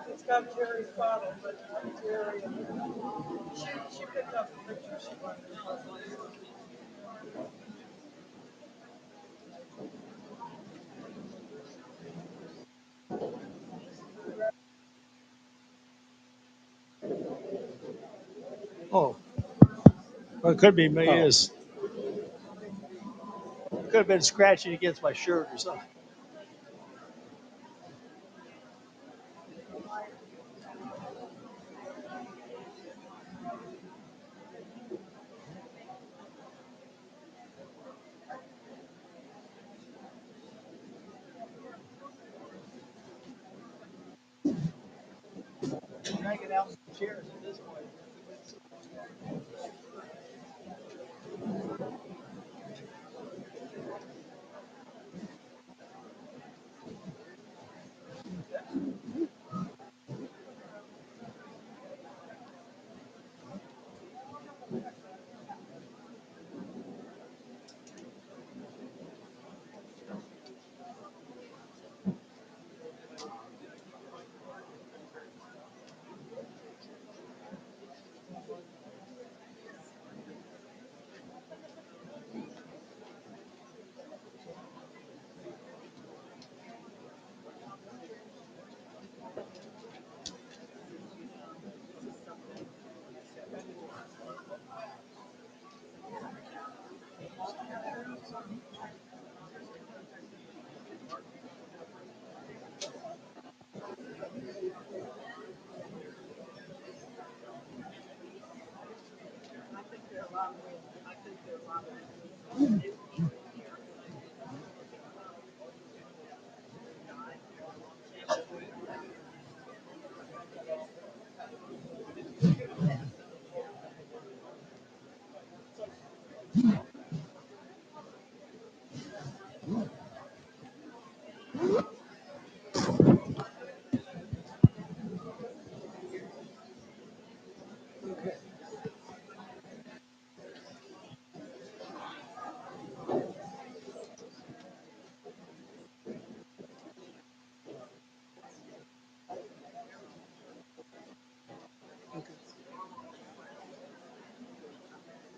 It's got Jerry's bottle, but not Jerry. She picked up the picture she wanted. Oh, well, it could be my ears. Could have been scratching against my shirt or something. Hanging out in the chairs at this point.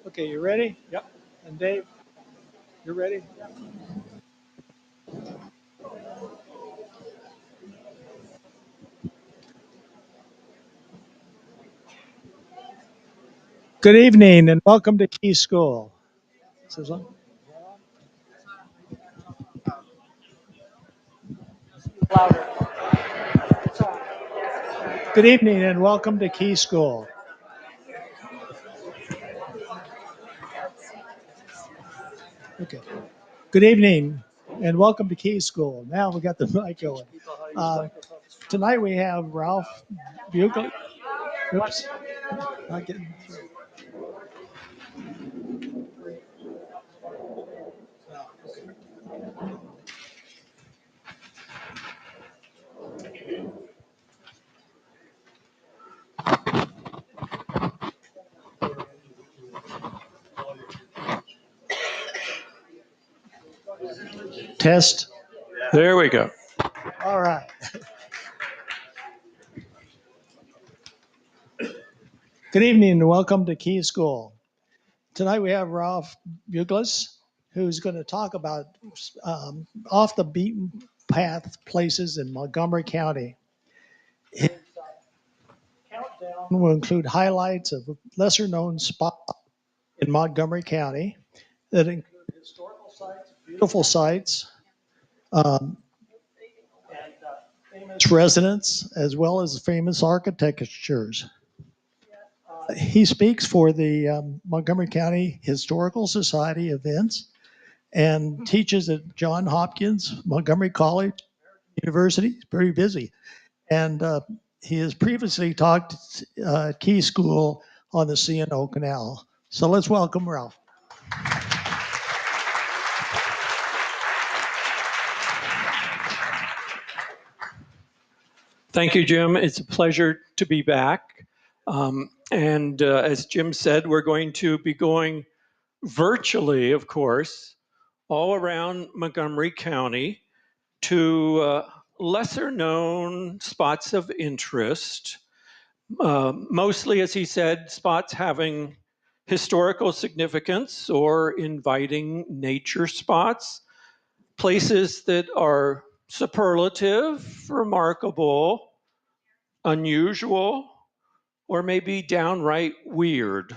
Okay, you ready? Yep. And Dave, you ready? Good evening and welcome to Keese School. Is this on? Louder. Good evening and welcome to Keese School. Okay. Good evening and welcome to Keese School. Now we got the mic going. Tonight we have Ralph Buckley. Oops. Not getting through. Test. There we go. All right. Good evening and welcome to Keese School. Tonight we have Ralph Buckley, who's going to talk about off the beaten path places in Montgomery County. His countdown will include highlights of lesser known spots in Montgomery County that include historical sites, beautiful sites, um, and famous residents, as well as famous architectures. He speaks for the Montgomery County Historical Society events and teaches at Johns Hopkins, Montgomery College, University. He's very busy. And he has previously taught at Keese School on the C&O Canal. So let's welcome Ralph. Thank you, Jim. It's a pleasure to be back. And as Jim said, we're going to be going virtually, of course, all around Montgomery County to lesser known spots of interest, mostly, as he said, spots having historical significance or inviting nature spots, places that are superlative, remarkable, unusual, or maybe downright weird.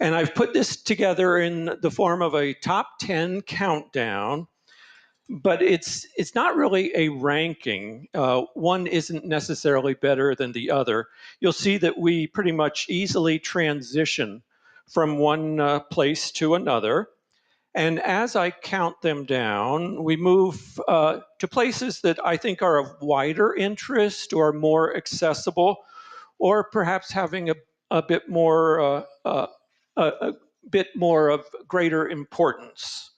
And I've put this together in the form of a top 10 countdown, but it's not really a ranking. One isn't necessarily better than the other. You'll see that we pretty much easily transition from one place to another. And as I count them down, we move to places that I think are of wider interest or more accessible, or perhaps having a bit more a bit more of greater importance.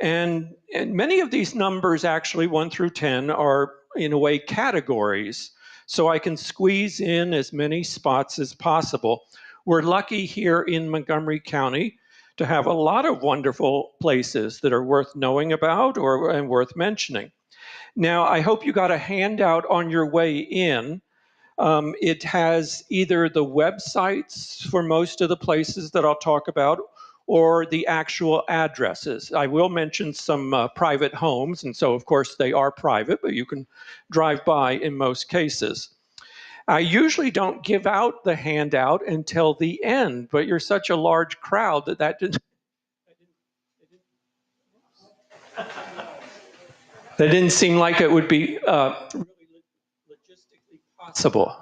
And many of these numbers, actually 1 through 10, are in a way categories. So I can squeeze in as many spots as possible. We're lucky here in Montgomery County to have a lot of wonderful places that are worth knowing about and worth mentioning. Now, I hope you got a handout on your way in. It has either the websites for most of the places that I'll talk about or the actual addresses. I will mention some private homes, and so of course they are private, but you can drive by in most cases. I usually don't give out the handout until the end, but you're such a large crowd that didn't seem like it would be really logistically possible.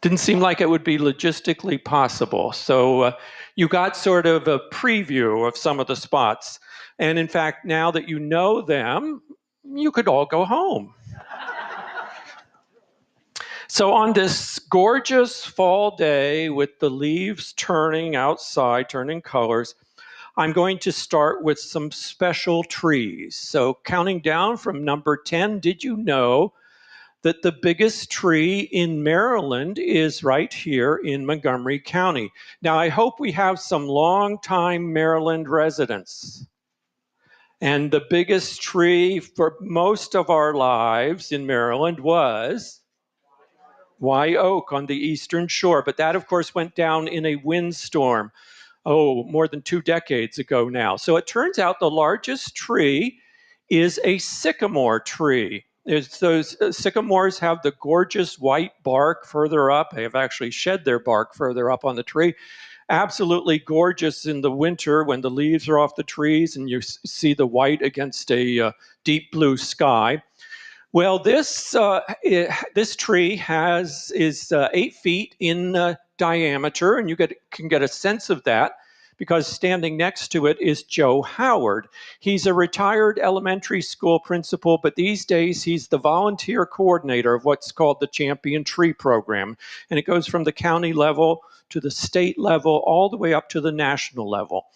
Didn't seem like it would be logistically possible. So you got sort of a preview of some of the spots. And in fact, now that you know them, you could all go home. So on this gorgeous fall day with the leaves turning outside, turning colors, I'm going to start with some special trees. So counting down from number 10, did you know that the biggest tree in Maryland is right here in Montgomery County? Now, I hope we have some longtime Maryland residents. And the biggest tree for most of our lives in Maryland was Wye Oak on the Eastern Shore. But that, of course, went down in a windstorm, more than 2 decades ago now. So it turns out the largest tree is a sycamore tree. Those sycamores have the gorgeous white bark further up. They have actually shed their bark further up on the tree. Absolutely gorgeous in the winter when the leaves are off the trees and you see the white against a deep blue sky. Well, this tree is 8 feet in diameter, and you can get a sense of that because standing next to it is Joe Howard. He's a retired elementary school principal, but these days he's the volunteer coordinator of what's called the Champion Tree Program. And it goes from the county level to the state level, all the way up to the national level.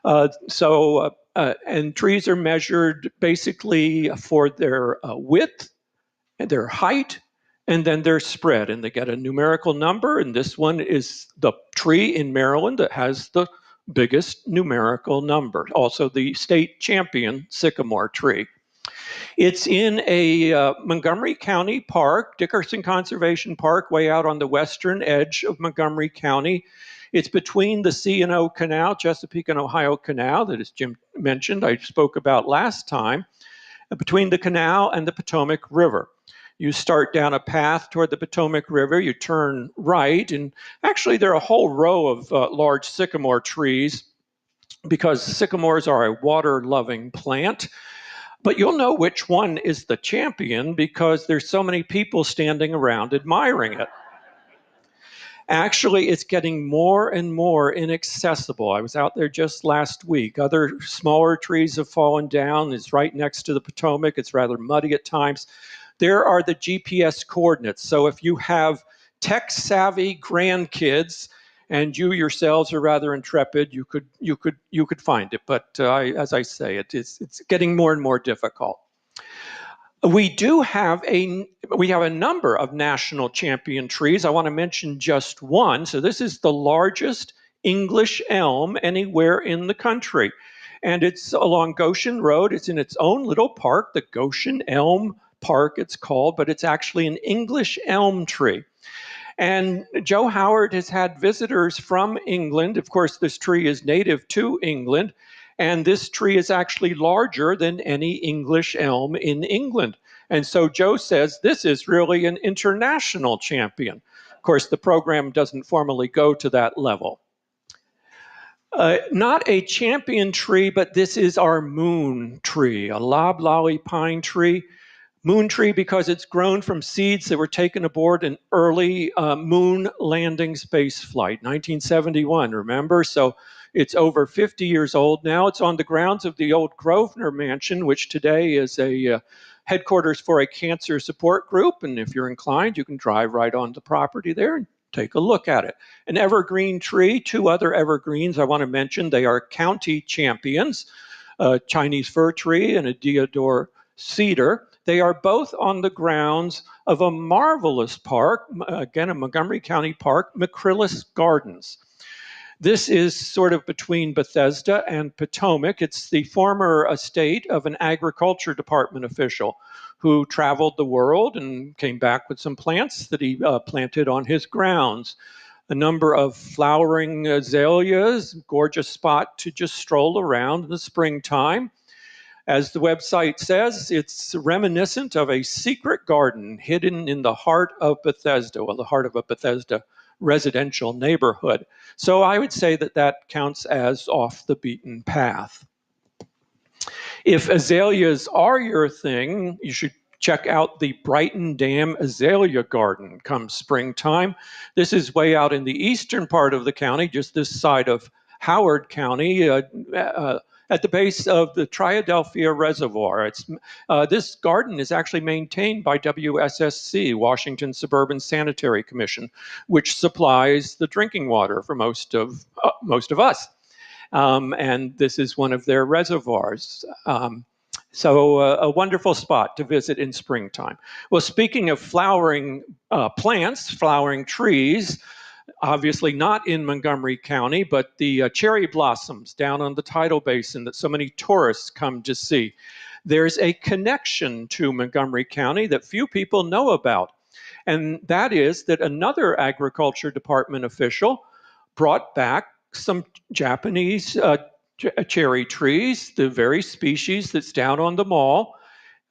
And trees are measured basically for their width, and their height, and then their spread. And they get a numerical number, and this one is the tree in Maryland that has the biggest numerical number, also the state champion sycamore tree. It's in a Montgomery County park, Dickerson Conservation Park, way out on the western edge of Montgomery County. It's between the C&O Canal, Chesapeake and Ohio Canal, that, as Jim mentioned, I spoke about last time, between the canal and the Potomac River. You start down a path toward the Potomac River, you turn right, and actually there are a whole row of large sycamore trees because sycamores are a water-loving plant. But you'll know which one is the champion because there's so many people standing around admiring it. Actually, it's getting more and more inaccessible. I was out there just last week. Other smaller trees have fallen down. It's right next to the Potomac. It's rather muddy at times. There are the GPS coordinates. So if you have tech-savvy grandkids and you yourselves are rather intrepid, you could find it. But as I say, it's getting more and more difficult. We have a number of national champion trees. I want to mention just one. So this is the largest English elm anywhere in the country. and it's along Goshen Road. It's in its own little park, the Goshen Elm Park it's called, but it's actually an English elm tree. And Joe Howard has had visitors from England. Of course, this tree is native to England, and this tree is actually larger than any English elm in England. And so Joe says this is really an international champion. Of course, the program doesn't formally go to that level. Not a champion tree, but this is our moon tree, a loblolly pine tree. Moon tree because it's grown from seeds that were taken aboard an early moon landing space flight, 1971, remember? So it's over 50 years old now. It's on the grounds of the old Grosvenor Mansion, which today is a headquarters for a cancer support group. And if you're inclined, you can drive right on the property there and take a look at it. An evergreen tree, two other evergreens I want to mention. They are county champions, a Chinese fir tree and a deodar cedar. They are both on the grounds of a marvelous park, again, a Montgomery County park, McCrillis Gardens. This is sort of between Bethesda and Potomac. It's the former estate of an agriculture department official who traveled the world and came back with some plants that he planted on his grounds. A number of flowering azaleas, gorgeous spot to just stroll around in the springtime. As the website says, it's reminiscent of a secret garden hidden in the heart of Bethesda, well, the heart of a Bethesda residential neighborhood. So I would say that that counts as off the beaten path. If azaleas are your thing, you should check out the Brighton Dam Azalea Garden come springtime. This is way out in the eastern part of the county, just this side of Howard County, at the base of the Triadelphia Reservoir. This garden is actually maintained by WSSC, Washington Suburban Sanitary Commission, which supplies the drinking water for most of us. And this is one of their reservoirs. So a wonderful spot to visit in springtime. Well, speaking of flowering plants, flowering trees, obviously not in Montgomery County, but the cherry blossoms down on the tidal basin that so many tourists come to see. There's a connection to Montgomery County that few people know about. And that is that another agriculture department official brought back some Japanese cherry trees, the very species that's down on the mall,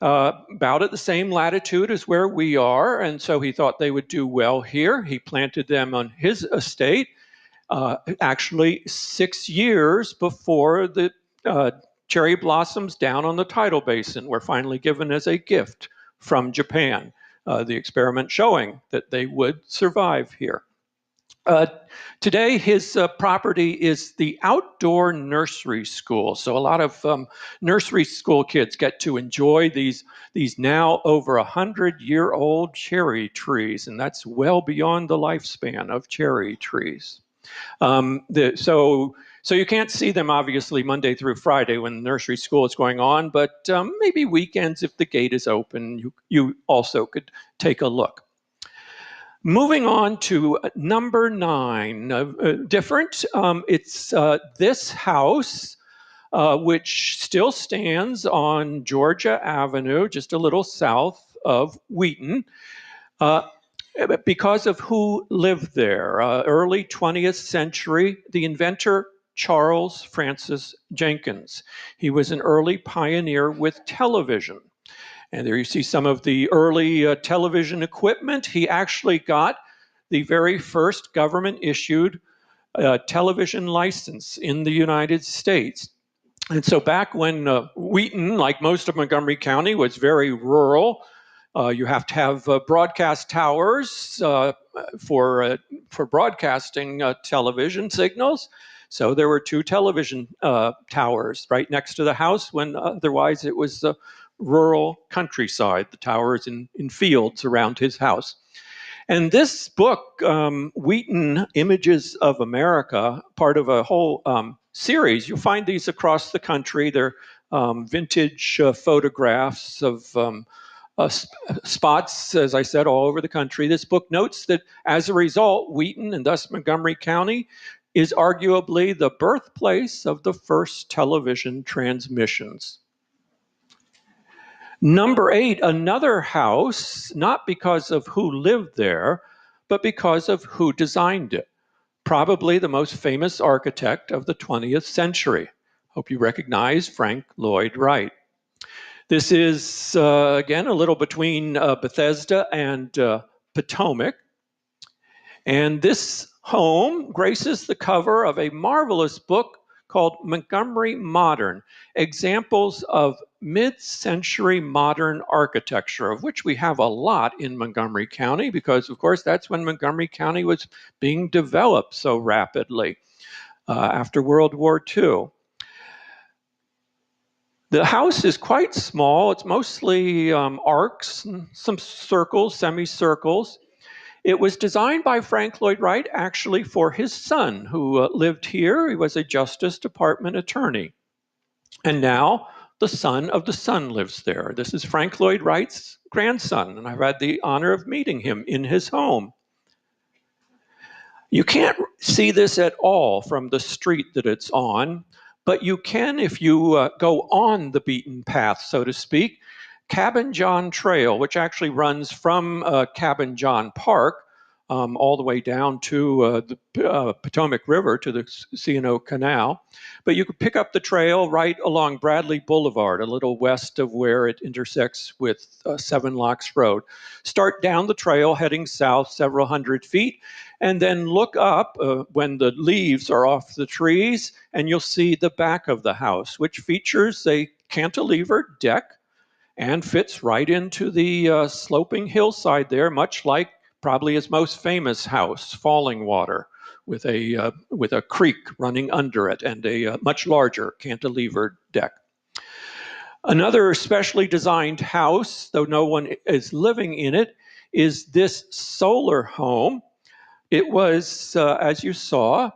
about at the same latitude as where we are, and so he thought they would do well here. He planted them on his estate, actually 6 years before the cherry blossoms down on the tidal basin were finally given as a gift from Japan. The experiment showing that they would survive here. Today, his property is the outdoor nursery school. So a lot of nursery school kids get to enjoy these now over 100-year-old cherry trees, and that's well beyond the lifespan of cherry trees. So you can't see them obviously Monday through Friday when nursery school is going on, but maybe weekends if the gate is open, you also could take a look. Moving on to number 9, different. It's this house, which still stands on Georgia Avenue, just a little south of Wheaton, because of who lived there. Early 20th century, the inventor Charles Francis Jenkins. He was an early pioneer with television. And there you see some of the early television equipment. He actually got the very first government-issued television license in the United States. And so back when Wheaton, like most of Montgomery County, was very rural, you have to have broadcast towers for broadcasting television signals. So there were 2 television towers right next to the house when otherwise it was rural countryside, the towers in fields around his house. And this book, Wheaton Images of America, part of a whole series, you'll find these across the country. They're vintage photographs of spots, as I said, all over the country. This book notes that as a result, Wheaton and thus Montgomery County is arguably the birthplace of the first television transmissions. Number 8, another house, not because of who lived there, but because of who designed it. Probably the most famous architect of the 20th century. Hope you recognize Frank Lloyd Wright. This is, again, a little between Bethesda and Potomac. And this home graces the cover of a marvelous book called Montgomery Modern, Examples of Mid-Century Modern Architecture, of which we have a lot in Montgomery County, because, of course, that's when Montgomery County was being developed so rapidly after World War II. The house is quite small. It's mostly arcs, and some circles, semicircles. It was designed by Frank Lloyd Wright actually for his son, who lived here. He was a Justice Department attorney. And now the son of the son lives there. This is Frank Lloyd Wright's grandson, and I've had the honor of meeting him in his home. You can't see this at all from the street that it's on, but you can if you go on the beaten path, so to speak. Cabin John Trail, which actually runs from Cabin John Park all the way down to the Potomac River to the C&O Canal. But you could pick up the trail right along Bradley Boulevard, a little west of where it intersects with Seven Locks Road. Start down the trail heading south several hundred feet, and then look up when the leaves are off the trees, and you'll see the back of the house, which features a cantilever deck and fits right into the sloping hillside there, much like probably his most famous house, Falling Water, with a creek running under it and a much larger cantilevered deck. Another specially designed house, though no one is living in it, is this solar home. It was, as you saw,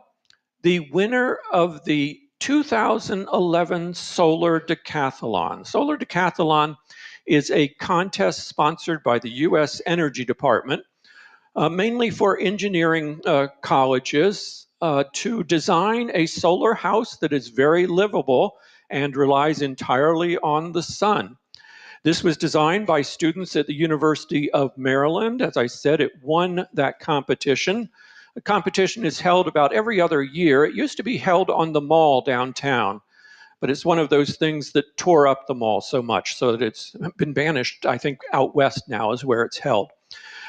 the winner of the 2011 Solar Decathlon. Solar Decathlon is a contest sponsored by the U.S. Energy Department, mainly for engineering colleges, to design a solar house that is very livable and relies entirely on the sun. This was designed by students at the University of Maryland. As I said, it won that competition. The competition is held about every other year. It used to be held on the mall downtown, but it's one of those things that tore up the mall so much so that it's been banished, I think, out west now is where it's held.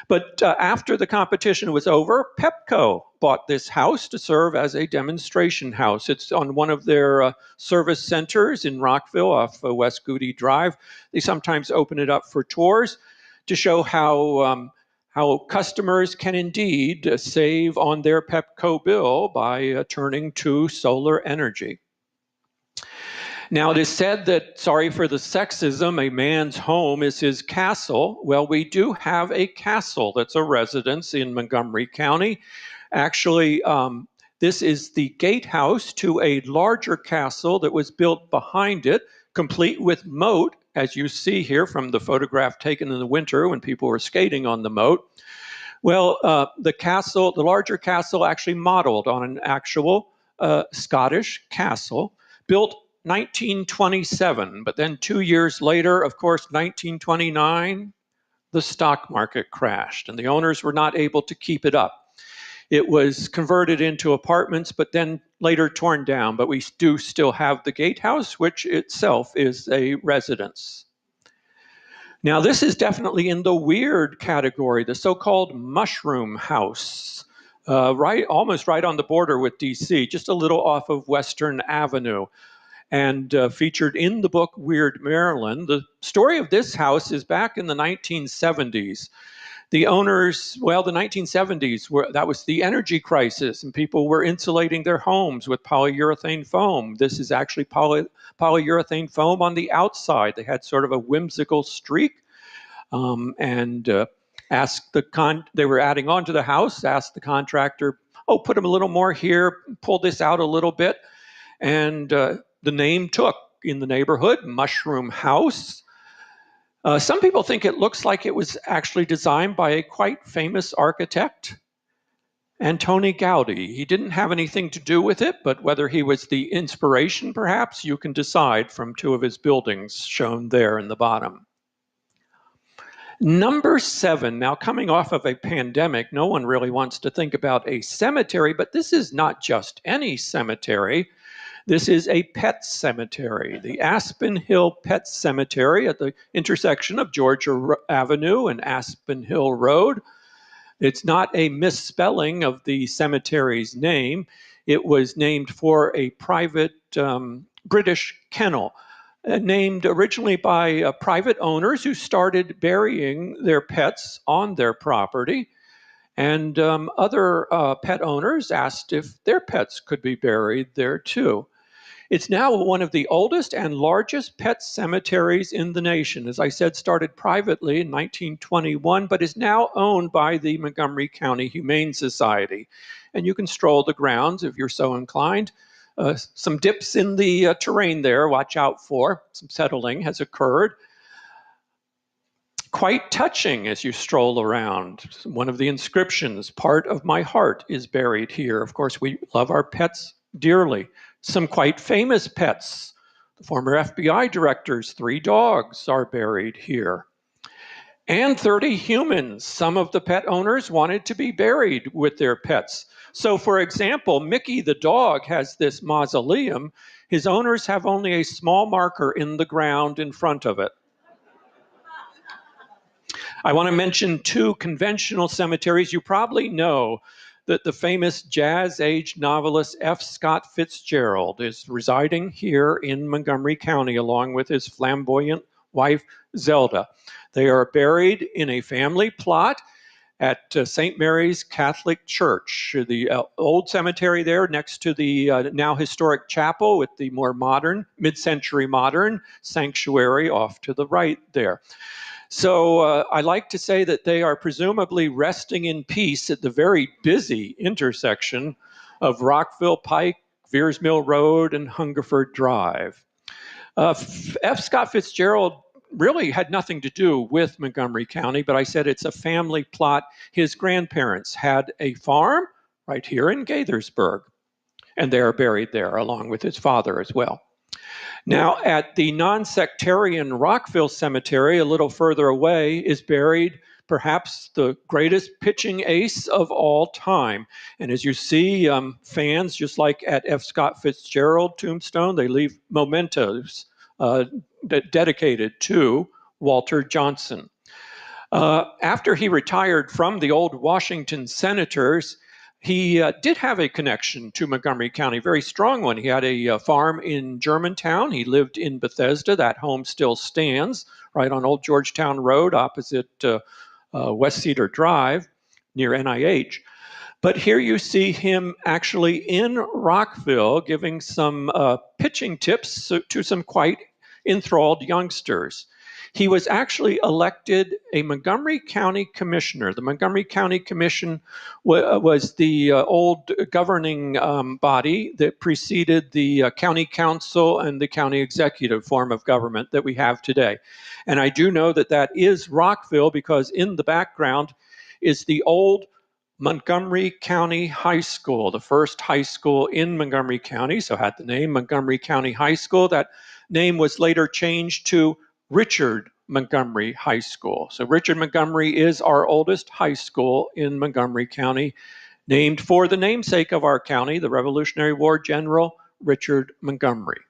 But after the competition was over, Pepco bought this house to serve as a demonstration house. It's on one of their service centers in Rockville off West Goody Drive. They sometimes open it up for tours to show how customers can indeed save on their Pepco bill by turning to solar energy. Now, it is said that, sorry for the sexism, a man's home is his castle. Well, we do have a castle that's a residence in Montgomery County. Actually, this is the gatehouse to a larger castle that was built behind it, complete with moat, as you see here from the photograph taken in the winter when people were skating on the moat. Well, the larger castle actually modeled on an actual Scottish castle built 1927, but then 2 years later, of course, 1929, the stock market crashed and the owners were not able to keep it up. It was converted into apartments, but then later torn down. But we do still have the gatehouse, which itself is a residence. Now, this is definitely in the weird category, the so-called mushroom house, almost right on the border with DC, just a little off of Western Avenue, and featured in the book Weird Maryland. The story of this house is back in the 1970s. The owners, well, the 1970s, that was the energy crisis, and people were insulating their homes with polyurethane foam. This is actually polyurethane foam on the outside. They had sort of a whimsical streak, and they were adding on to the house, asked the contractor, oh, put them a little more here, pull this out a little bit, and the name took in the neighborhood, Mushroom House. Some people think it looks like it was actually designed by a quite famous architect. Antoni Gaudi. He didn't have anything to do with it, but whether he was the inspiration, perhaps, you can decide from two of his buildings shown there in the bottom. Number 7, now coming off of a pandemic, no one really wants to think about a cemetery, but this is not just any cemetery. This is a pet cemetery, the Aspen Hill Pet Cemetery at the intersection of Georgia Avenue and Aspen Hill Road. It's not a misspelling of the cemetery's name. It was named for a private British kennel, named originally by private owners who started burying their pets on their property. And other pet owners asked if their pets could be buried there too. It's now one of the oldest and largest pet cemeteries in the nation. As I said, started privately in 1921, but is now owned by the Montgomery County Humane Society. And you can stroll the grounds if you're so inclined. Some dips in the terrain there, watch out for. Some settling has occurred. Quite touching as you stroll around. One of the inscriptions, "Part of my heart," is buried here. Of course, we love our pets dearly. Some quite famous pets. The former FBI director's 3 dogs are buried here. And 30 humans. Some of the pet owners wanted to be buried with their pets. So, for example, Mickey the dog has this mausoleum. His owners have only a small marker in the ground in front of it. I want to mention 2 conventional cemeteries. You probably know that the famous jazz-age novelist F. Scott Fitzgerald is residing here in Montgomery County along with his flamboyant wife, Zelda. They are buried in a family plot at St. Mary's Catholic Church, the old cemetery there next to the now historic chapel with the more modern, mid-century modern sanctuary off to the right there. So I like to say that they are presumably resting in peace at the very busy intersection of Rockville Pike, Veers Mill Road, and Hungerford Drive. F. Scott Fitzgerald really had nothing to do with Montgomery County, but I said it's a family plot. His grandparents had a farm right here in Gaithersburg, and they are buried there along with his father as well. Now, at the non-sectarian Rockville Cemetery, a little further away, is buried perhaps the greatest pitching ace of all time. And as you see, fans, just like at F. Scott Fitzgerald tombstone, they leave mementos dedicated to Walter Johnson. After he retired from the old Washington Senators, he did have a connection to Montgomery County, very strong one. He had a farm in Germantown. He lived in Bethesda. That home still stands right on Old Georgetown Road opposite West Cedar Drive near NIH. But here you see him actually in Rockville giving some pitching tips to some quite enthralled youngsters. He was actually elected a Montgomery County Commissioner. The Montgomery County Commission was the old governing body that preceded the county council and the county executive form of government that we have today. And I do know that that is Rockville because in the background is the old Montgomery County High School, the first high school in Montgomery County, so had the name Montgomery County High School. That name was later changed to Richard Montgomery High School. So Richard Montgomery is our oldest high school in Montgomery County, named for the namesake of our county, the Revolutionary War General Richard Montgomery.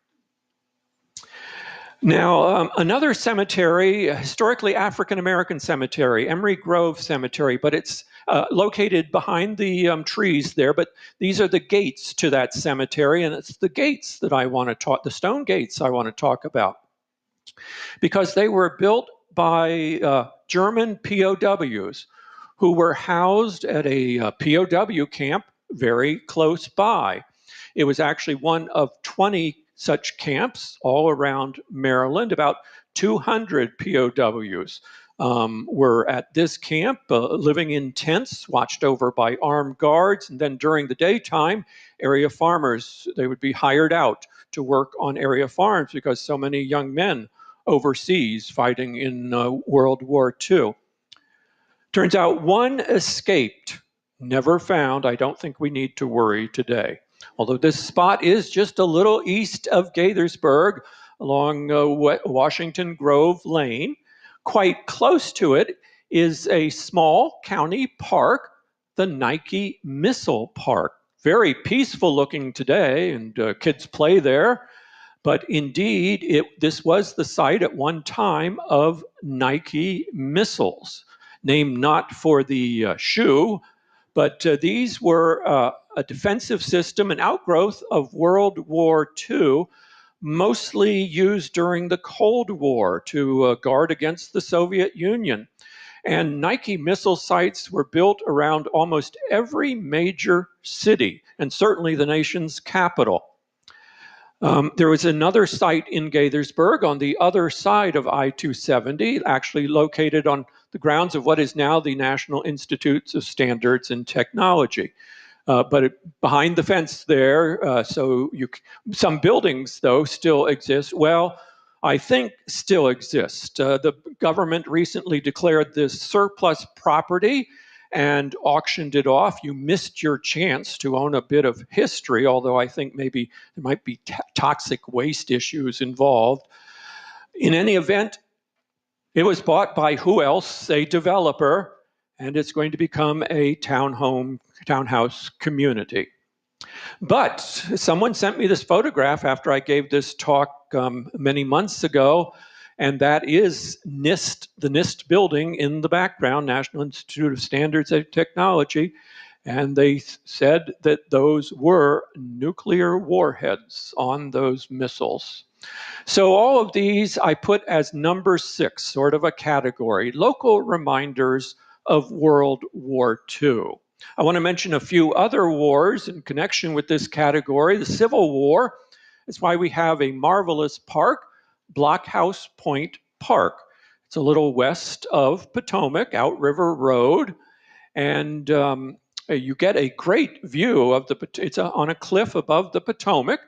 Now, another cemetery, historically African-American cemetery, Emery Grove Cemetery, but it's located behind the trees there, but these are the gates to that cemetery, and it's the gates that I want to talk, the stone gates I want to talk about, because they were built by German POWs who were housed at a POW camp very close by. It was actually one of 20 such camps all around Maryland. About 200 POWs were at this camp, living in tents, watched over by armed guards. And then during the daytime, area farmers, they would be hired out to work on area farms because so many young men overseas fighting in World War II. Turns out one escaped Never found. I don't think we need to worry today. Although this spot is just a little east of Gaithersburg along Washington Grove Lane. Quite close to it is a small county park, the Nike Missile Park. Very peaceful looking today, and kids play there. But indeed, this was the site at one time of Nike missiles, named not for the shoe, but these were a defensive system, an outgrowth of World War II, mostly used during the Cold War to guard against the Soviet Union. And Nike missile sites were built around almost every major city, and certainly the nation's capital. There was another site in Gaithersburg on the other side of I-270, actually located on the grounds of what is now the National Institutes of Standards and Technology. But behind the fence there, some buildings, though, still exist. Well, I think still exist. The government recently declared this surplus property and auctioned it off. You missed your chance to own a bit of history, although I think maybe there might be toxic waste issues involved. In any event, it was bought by who else? A developer, and it's going to become a townhouse community. But someone sent me this photograph after I gave this talk many months ago, and that is NIST, the NIST building in the background, National Institute of Standards and Technology, and they said that those were nuclear warheads on those missiles. So all of these I put as number 6, sort of a category, local reminders of World War II. I want to mention a few other wars in connection with this category. The Civil War is why we have a marvelous park, Blockhouse Point Park. It's a little west of Potomac, Outriver Road, and you get a great view of it's on a cliff above the Potomac.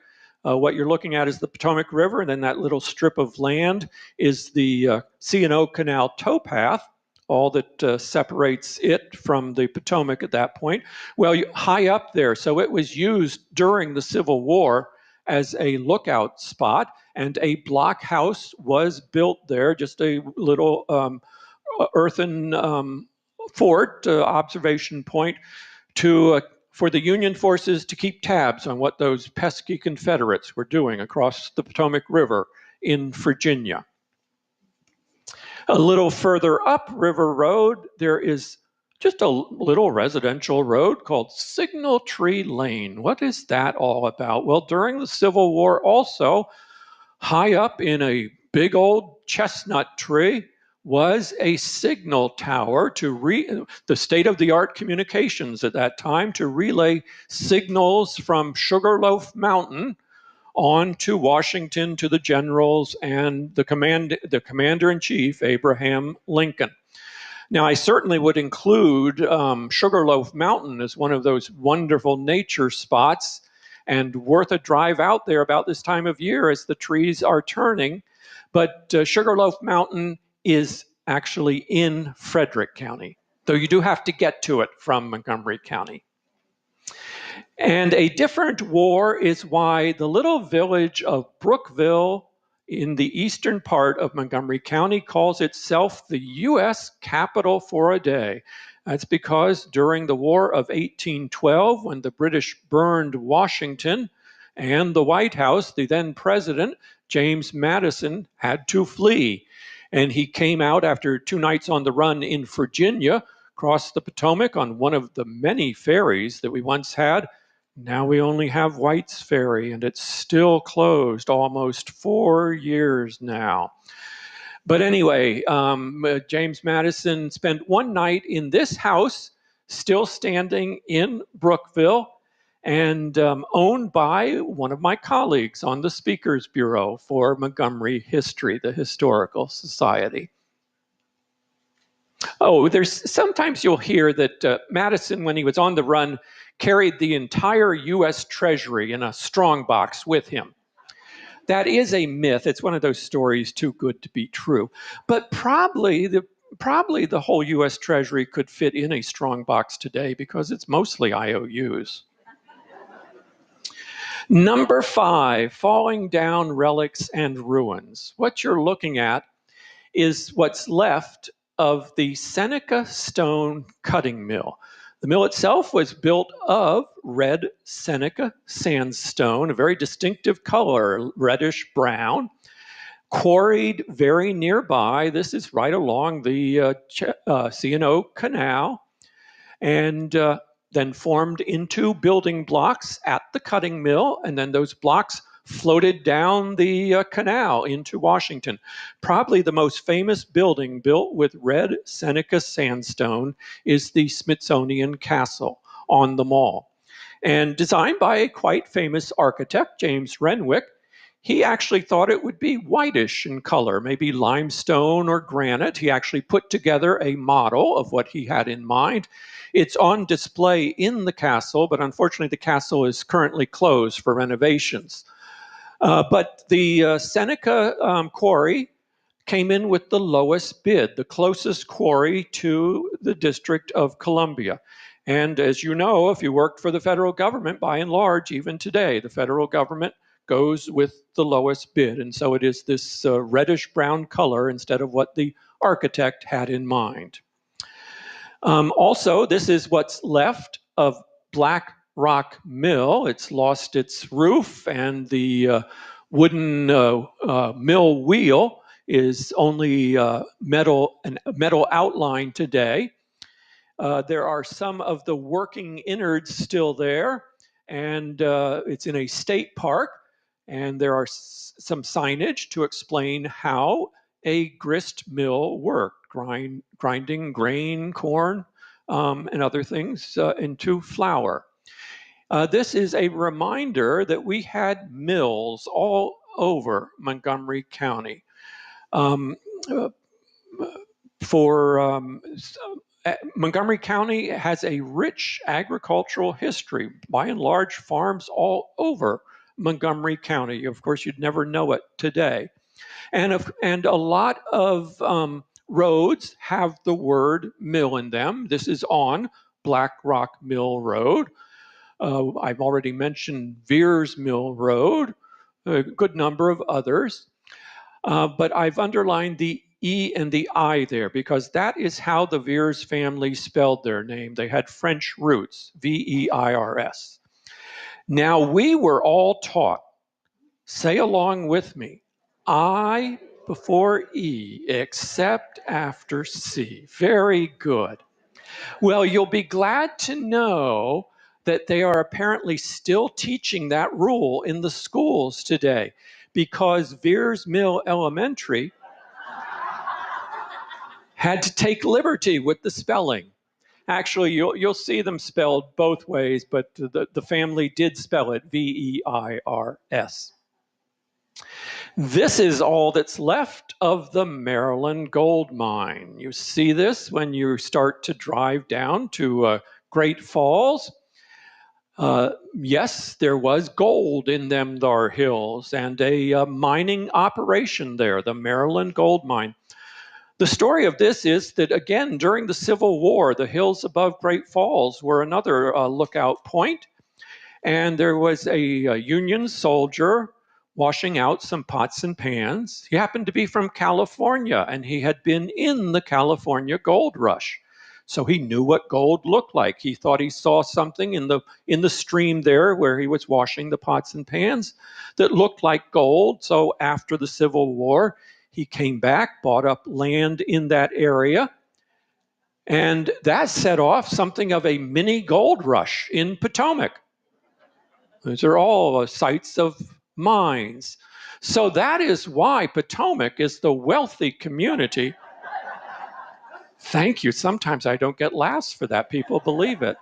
What you're looking at is the Potomac River, and then that little strip of land is the C&O Canal towpath, all that separates it from the Potomac at that point. Well, high up there, so it was used during the Civil War as a lookout spot, and a blockhouse was built there, just a little earthen fort, observation point, for the Union forces to keep tabs on what those pesky Confederates were doing across the Potomac River in Virginia. A little further up River Road, there is just a little residential road called Signal Tree Lane. What is that all about? Well, during the Civil War also, high up in a big old chestnut tree was a signal tower the state-of-the-art communications at that time to relay signals from Sugarloaf Mountain on to Washington to the generals and the commander-in-chief, Abraham Lincoln. Now, I certainly would include Sugarloaf Mountain as one of those wonderful nature spots and worth a drive out there about this time of year as the trees are turning. But Sugarloaf Mountain is actually in Frederick County, though you do have to get to it from Montgomery County. And a different war is why the little village of Brookville in the eastern part of Montgomery County calls itself the U.S. capital for a day. That's because during the War of 1812, when the British burned Washington and the White House, the then president, James Madison, had to flee. And he came out after 2 nights on the run in Virginia, crossed the Potomac on one of the many ferries that we once had. Now we only have White's Ferry, and it's still closed almost 4 years now. But anyway, James Madison spent 1 night in this house, still standing in Brookville, and owned by one of my colleagues on the Speakers Bureau for Montgomery History, the Historical Society. Oh, sometimes you'll hear that Madison, when he was on the run, carried the entire U.S. Treasury in a strongbox with him. That is a myth. It's one of those stories too good to be true. But probably the probably the whole US Treasury could fit in a strong box today because it's mostly IOUs. Number 5, falling down relics and ruins. What you're looking at is what's left of the Seneca Stone Cutting Mill. The mill itself was built of red Seneca sandstone, a very distinctive color, reddish brown, quarried very nearby. This is right along the C&O Canal, and then formed into building blocks at the cutting mill, and then those blocks floated down the canal into Washington. Probably the most famous building built with red Seneca sandstone is the Smithsonian Castle on the Mall. And designed by a quite famous architect, James Renwick. He actually thought it would be whitish in color, maybe limestone or granite. He actually put together a model of what he had in mind. It's on display in the castle, but unfortunately the castle is currently closed for renovations. But the Seneca quarry came in with the lowest bid, the closest quarry to the District of Columbia. And as you know, if you worked for the federal government, by and large, even today, the federal government goes with the lowest bid. And so it is this reddish brown color instead of what the architect had in mind. Also, this is what's left of Black Rock Mill. It's lost its roof, and the wooden mill wheel is only metal outline today. There are some of the working innards still there, and it's in a state park, and there are some signage to explain how a grist mill worked, grinding grain, corn, and other things into flour. This is a reminder that we had mills all over Montgomery County. Montgomery County has a rich agricultural history, by and large farms all over Montgomery County. Of course, you'd never know it today. And a lot of roads have the word mill in them. This is on Black Rock Mill Road. I've already mentioned Veers Mill Road, a good number of others. But I've underlined the E and the I there because that is how the Veers family spelled their name. They had French roots, V-E-I-R-S. Now, we were all taught, say along with me, I before E, except after C. Very good. Well, you'll be glad to know that they are apparently still teaching that rule in the schools today because Veers Mill Elementary had to take liberty with the spelling. Actually, you'll see them spelled both ways, but the family did spell it V-E-I-R-S. This is all that's left of the Maryland gold mine. You see this when you start to drive down to Great Falls. Yes, there was gold in them thar hills and a mining operation there, the Maryland gold mine. The story of this is that, again, during the Civil War, the hills above Great Falls were another lookout point, and there was a Union soldier washing out some pots and pans. He happened to be from California, and he had been in the California gold rush. So he knew what gold looked like. He thought he saw something in the stream there where he was washing the pots and pans that looked like gold. So after the Civil War, he came back, bought up land in that area, and that set off something of a mini gold rush in Potomac. These are all sites of mines. So that is why Potomac is the wealthy community. Thank you. Sometimes I don't get laughs for that. People believe it.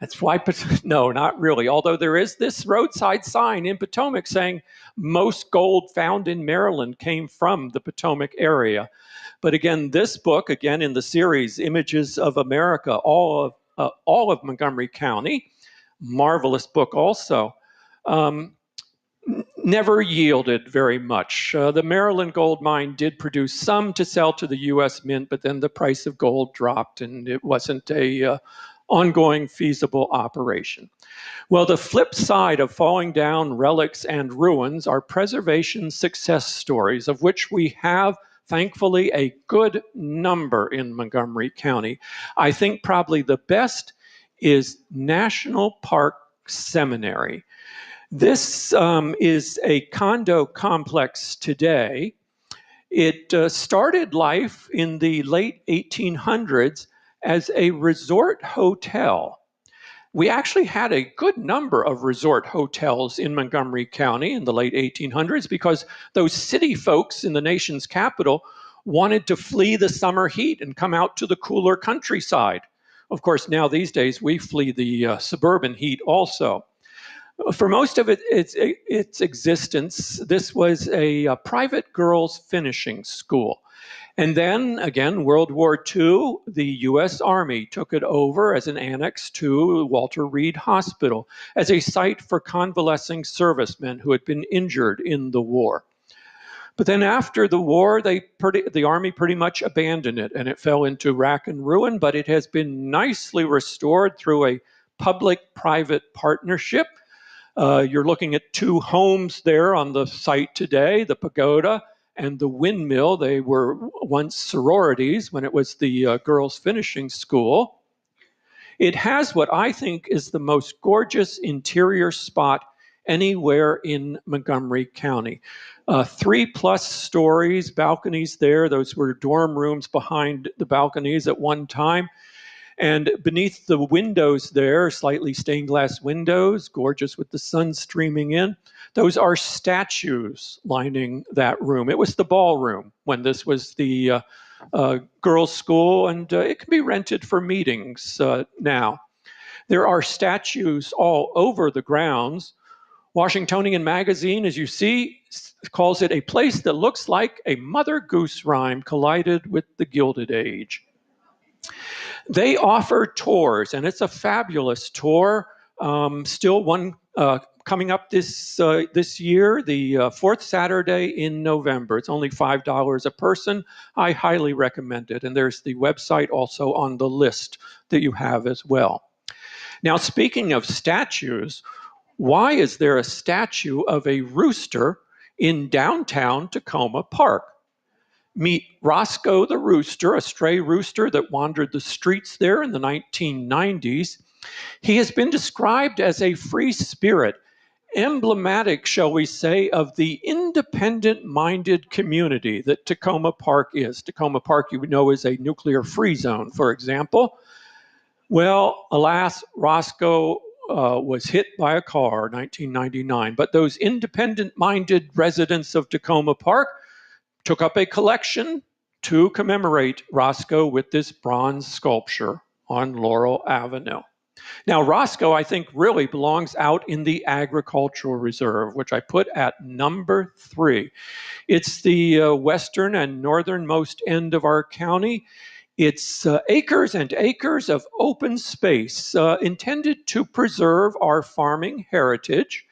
That's why, no, not really. Although there is this roadside sign in Potomac saying most gold found in Maryland came from the Potomac area. But again, this book, again in the series, Images of America, all of Montgomery County, marvelous book also. never yielded very much. The Maryland gold mine did produce some to sell to the U.S. Mint, but then the price of gold dropped and it wasn't a ongoing feasible operation. Well, the flip side of falling down relics and ruins are preservation success stories, of which we have, thankfully, a good number in Montgomery County. I think probably the best is National Park Seminary. This is a condo complex today. It started life in the late 1800s as a resort hotel. We actually had a good number of resort hotels in Montgomery County in the late 1800s because those city folks in the nation's capital wanted to flee the summer heat and come out to the cooler countryside. Of course, now these days we flee the suburban heat also. For most of its existence, this was a private girls' finishing school. And then, again, World War II, the U.S. Army took it over as an annex to Walter Reed Hospital as a site for convalescing servicemen who had been injured in the war. But then after the war, the Army pretty much abandoned it, and it fell into rack and ruin, but it has been nicely restored through a public-private partnership. You're looking at two homes there on the site today, the pagoda and the windmill. They were once sororities when it was the girls' finishing school. It has what I think is the most gorgeous interior spot anywhere in Montgomery County. 3+ stories, balconies there. Those were dorm rooms behind the balconies at one time. And beneath the windows there, slightly stained glass windows, gorgeous with the sun streaming in, those are statues lining that room. It was the ballroom when this was the girls' school, and it can be rented for meetings now. There are statues all over the grounds. Washingtonian Magazine, as you see, calls it a place that looks like a Mother Goose rhyme collided with the Gilded Age. They offer tours, and it's a fabulous tour. Still one coming up this year, the fourth Saturday in November. It's only $5 a person. I highly recommend it. And there's the website also on the list that you have as well. Now, speaking of statues, why is there a statue of a rooster in downtown Tacoma Park? Meet Roscoe the rooster, a stray rooster that wandered the streets there in the 1990s. He has been described as a free spirit, emblematic, shall we say, of the independent-minded community that Tacoma Park is. Tacoma Park, you know, is a nuclear-free zone, for example. Well, alas, Roscoe was hit by a car in 1999, but those independent-minded residents of Tacoma Park took up a collection to commemorate Roscoe with this bronze sculpture on Laurel Avenue. Now, Roscoe, I think, really belongs out in the agricultural reserve, which I put at number 3. It's the western and northernmost end of our county. It's acres and acres of open space intended to preserve our farming heritage.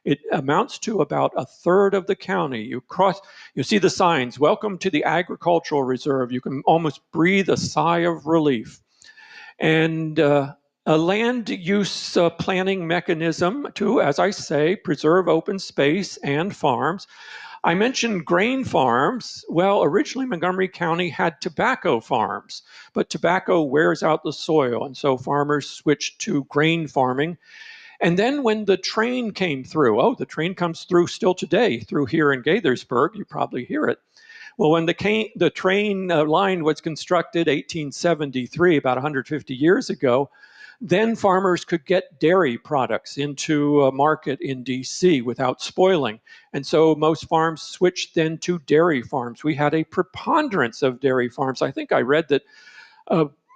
It amounts to about a third of the county. You see the signs, welcome to the agricultural reserve. You can almost breathe a sigh of relief. And a land use planning mechanism to, as I say, preserve open space and farms. I mentioned grain farms. Well, originally Montgomery County had tobacco farms, but tobacco wears out the soil, and so farmers switched to grain farming. And then when the train came through, the train comes through still today, through here in Gaithersburg, you probably hear it. Well, when the train line was constructed 1873, about 150 years ago, then farmers could get dairy products into a market in DC without spoiling. And so most farms switched then to dairy farms. We had a preponderance of dairy farms. I think I read that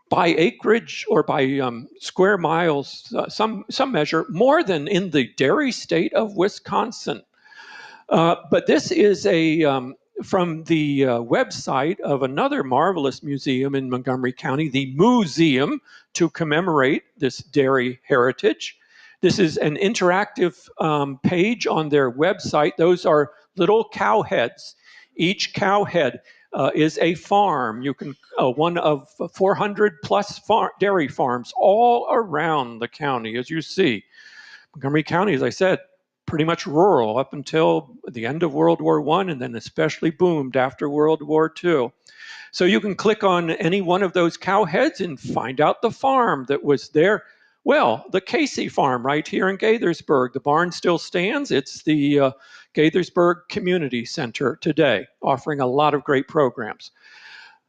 by acreage or by square miles, some measure, more than in the dairy state of Wisconsin. But this is from the website of another marvelous museum in Montgomery County, the Museum, to commemorate this dairy heritage. This is an interactive page on their website. Those are little cow heads. Each cow head is a farm. You can one of 400 plus dairy farms all around the county, as you see. Montgomery County, as I said, pretty much rural up until the end of World War I, and then especially boomed after World War II. So you can click on any one of those cow heads and find out the farm that was there. Well, the Keese farm right here in Gaithersburg. The barn still stands. It's the Gaithersburg Community Center today, offering a lot of great programs.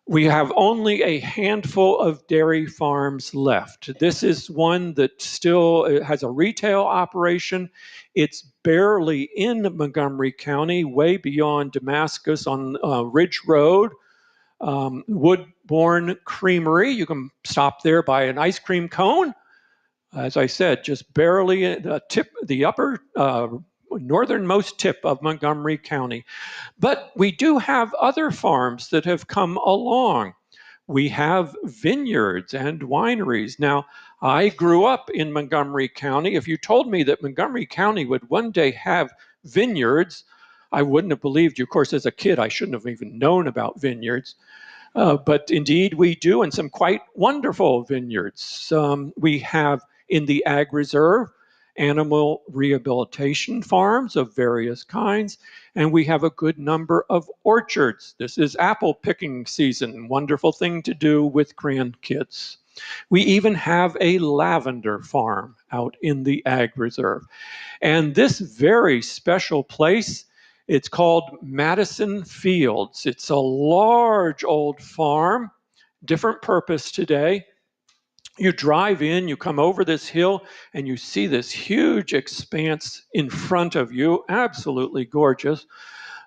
We have only a handful of dairy farms left. This is one that still has a retail operation. It's barely in Montgomery County, way beyond Damascus on Ridge Road. Woodbourne Creamery, you can stop there by an ice cream cone. As I said, just barely the upper northernmost tip of Montgomery County. But we do have other farms that have come along. We have vineyards and wineries. Now, I grew up in Montgomery County. If you told me that Montgomery County would one day have vineyards, I wouldn't have believed you. Of course, as a kid, I shouldn't have even known about vineyards. But indeed, we do, and some quite wonderful vineyards. We have in the Ag Reserve animal rehabilitation farms of various kinds, and we have a good number of orchards. This is apple picking season, wonderful thing to do with grandkids. We even have a lavender farm out in the Ag Reserve. And this very special place, it's called Madison Fields. It's a large old farm, different purpose today. You drive in, you come over this hill, and you see this huge expanse in front of you, absolutely gorgeous.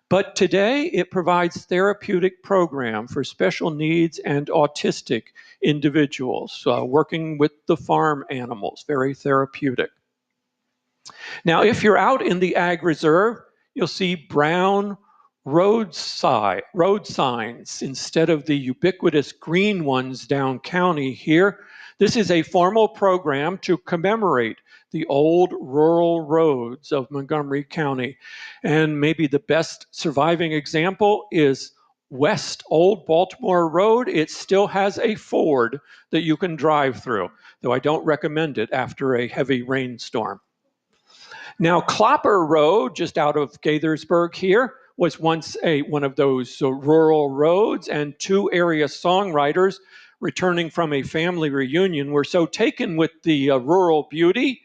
But today it provides therapeutic program for special needs and autistic individuals, working with the farm animals, very therapeutic. Now, if you're out in the Ag Reserve, you'll see brown road signs instead of the ubiquitous green ones down county here. This is a formal program to commemorate the old rural roads of Montgomery County. And maybe the best surviving example is West Old Baltimore Road. It still has a ford that you can drive through, though I don't recommend it after a heavy rainstorm. Now, Clopper Road, just out of Gaithersburg here, was once one of those rural roads, and two area songwriters returning from a family reunion were so taken with the rural beauty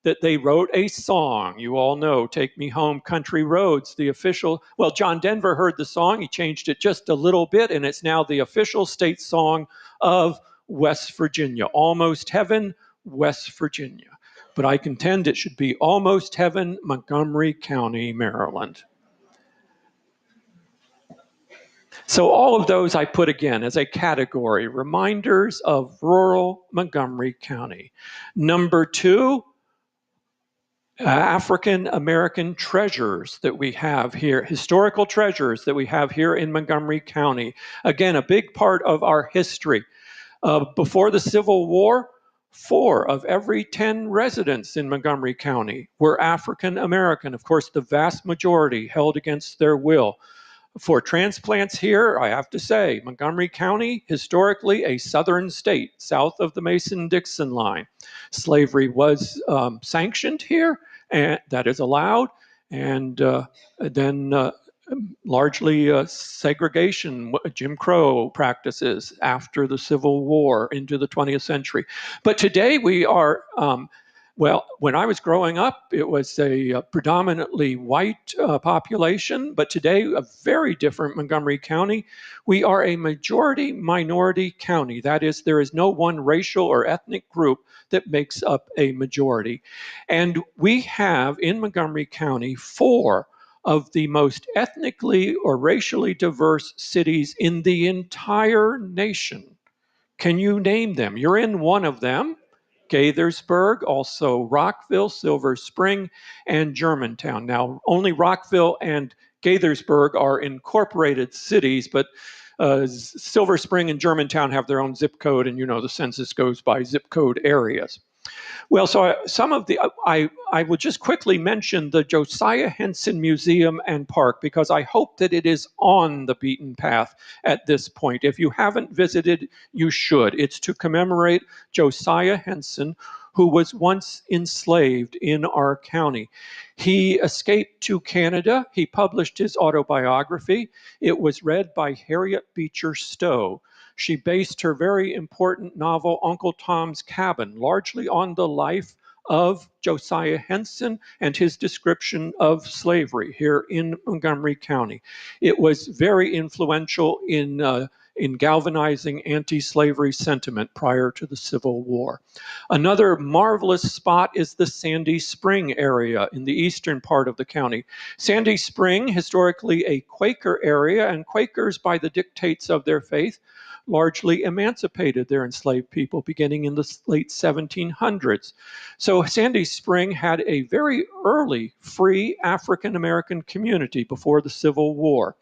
that they wrote a song. You all know, Take Me Home Country Roads, the official, well, John Denver heard the song, he changed it just a little bit, and it's now the official state song of West Virginia. Almost Heaven, West Virginia. But I contend it should be Almost Heaven, Montgomery County, Maryland. So all of those I put again as a category, reminders of rural Montgomery County. Number two, African American treasures that we have here, historical treasures that we have here in Montgomery County. Again, a big part of our history. Before the Civil War, 4 of every 10 residents in Montgomery County were African American. Of course, the vast majority held against their will. For transplants here, I have to say, Montgomery County, historically a southern state, south of the Mason-Dixon line. Slavery was sanctioned here, and that is allowed, and then largely segregation, Jim Crow practices after the Civil War into the 20th century. But today we are, well, when I was growing up, it was a predominantly white population, but today a very different Montgomery County. We are a majority minority county. That is, there is no one racial or ethnic group that makes up a majority. And we have in Montgomery County 4 of the most ethnically or racially diverse cities in the entire nation. Can you name them? You're in one of them. Gaithersburg, also Rockville, Silver Spring, and Germantown. Now, only Rockville and Gaithersburg are incorporated cities, but Silver Spring and Germantown have their own zip code, and you know the census goes by zip code areas. Well, so I will just quickly mention the Josiah Henson Museum and Park because I hope that it is on the beaten path at this point. If you haven't visited, you should. It's to commemorate Josiah Henson, who was once enslaved in our county. He escaped to Canada. He published his autobiography. It was read by Harriet Beecher Stowe. She based her very important novel, Uncle Tom's Cabin, largely on the life of Josiah Henson and his description of slavery here in Montgomery County. It was very influential in galvanizing anti-slavery sentiment prior to the Civil War. Another marvelous spot is the Sandy Spring area in the eastern part of the county. Sandy Spring, historically a Quaker area, and Quakers, by the dictates of their faith, largely emancipated their enslaved people beginning in the late 1700s. So Sandy Spring had a very early free African American community before the Civil War.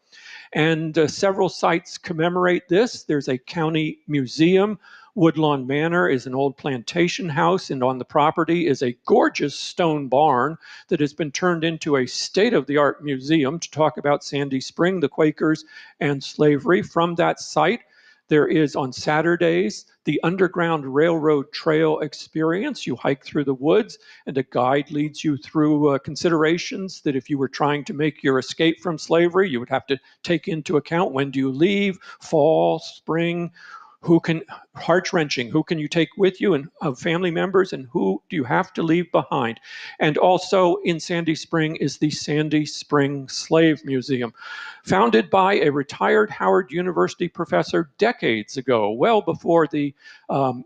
And several sites commemorate this. There's a county museum. Woodlawn Manor is an old plantation house, and on the property is a gorgeous stone barn that has been turned into a state-of-the-art museum to talk about Sandy Spring, the Quakers, and slavery. From that site, there is on Saturdays the Underground Railroad Trail experience. You hike through the woods, and a guide leads you through considerations that if you were trying to make your escape from slavery, you would have to take into account: when do you leave, fall, spring, who can, heart-wrenching, who can you take with you and of family members, and who do you have to leave behind? And also in Sandy Spring is the Sandy Spring Slave Museum, founded by a retired Howard University professor decades ago, well before the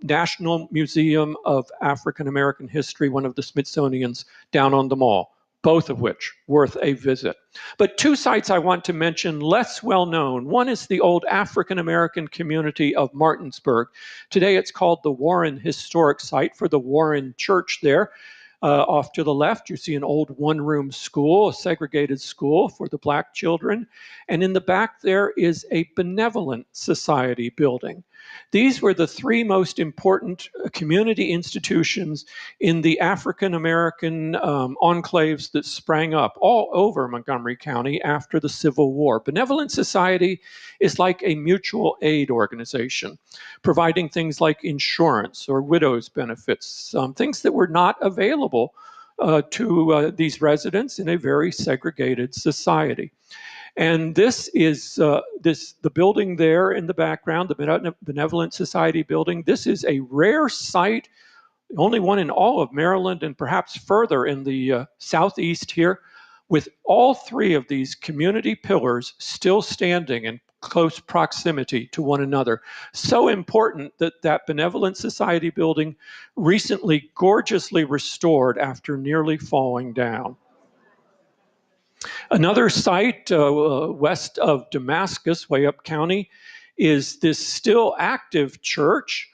National Museum of African American History, one of the Smithsonian's down on the mall, both of which worth a visit. But two sites I want to mention, less well known. One is the old African American community of Martinsburg. Today it's called the Warren Historic Site for the Warren Church there. Off to the left, you see an old one-room school, a segregated school for the Black children. And in the back there is a benevolent society building. These were the three most important community institutions in the African American enclaves that sprang up all over Montgomery County after the Civil War. Benevolent Society is like a mutual aid organization, providing things like insurance or widow's benefits, things that were not available to these residents in a very segregated society. And this is the building there in the background, the Benevolent Society building. This is a rare site, the only one in all of Maryland and perhaps further in the southeast here, with all three of these community pillars still standing in close proximity to one another. So important that that Benevolent Society building recently gorgeously restored after nearly falling down. Another site west of Damascus, way up county, is this still active church,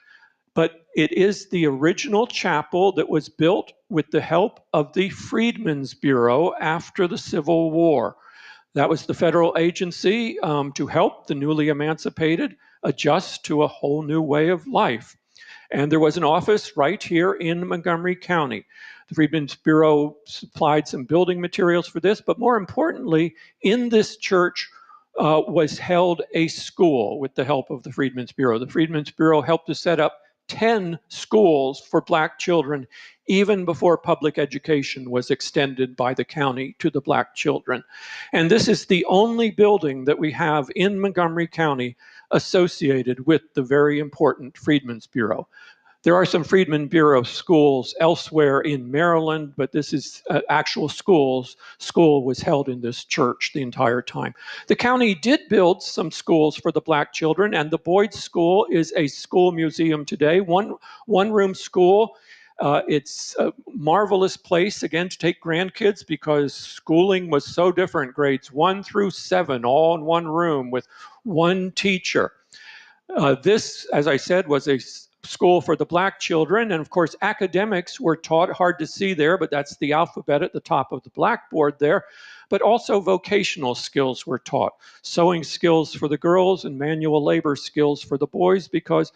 but it is the original chapel that was built with the help of the Freedmen's Bureau after the Civil War. That was the federal agency to help the newly emancipated adjust to a whole new way of life. And there was an office right here in Montgomery County. The Freedmen's Bureau supplied some building materials for this, but more importantly, in this church was held a school with the help of the Freedmen's Bureau. The Freedmen's Bureau helped to set up 10 schools for Black children, even before public education was extended by the county to the Black children. And this is the only building that we have in Montgomery County associated with the very important Freedmen's Bureau. There are some Freedmen's Bureau schools elsewhere in Maryland, but this is actual schools. School was held in this church the entire time. The county did build some schools for the Black children, and the Boyd School is a school museum today, one-room school. It's a marvelous place, again, to take grandkids because schooling was so different. Grades 1 through 7, all in one room with one teacher. This, as I said, was a school for the Black children, and of course academics were taught, hard to see there, but that's the alphabet at the top of the blackboard there, but also vocational skills were taught, sewing skills for the girls and manual labor skills for the boys, because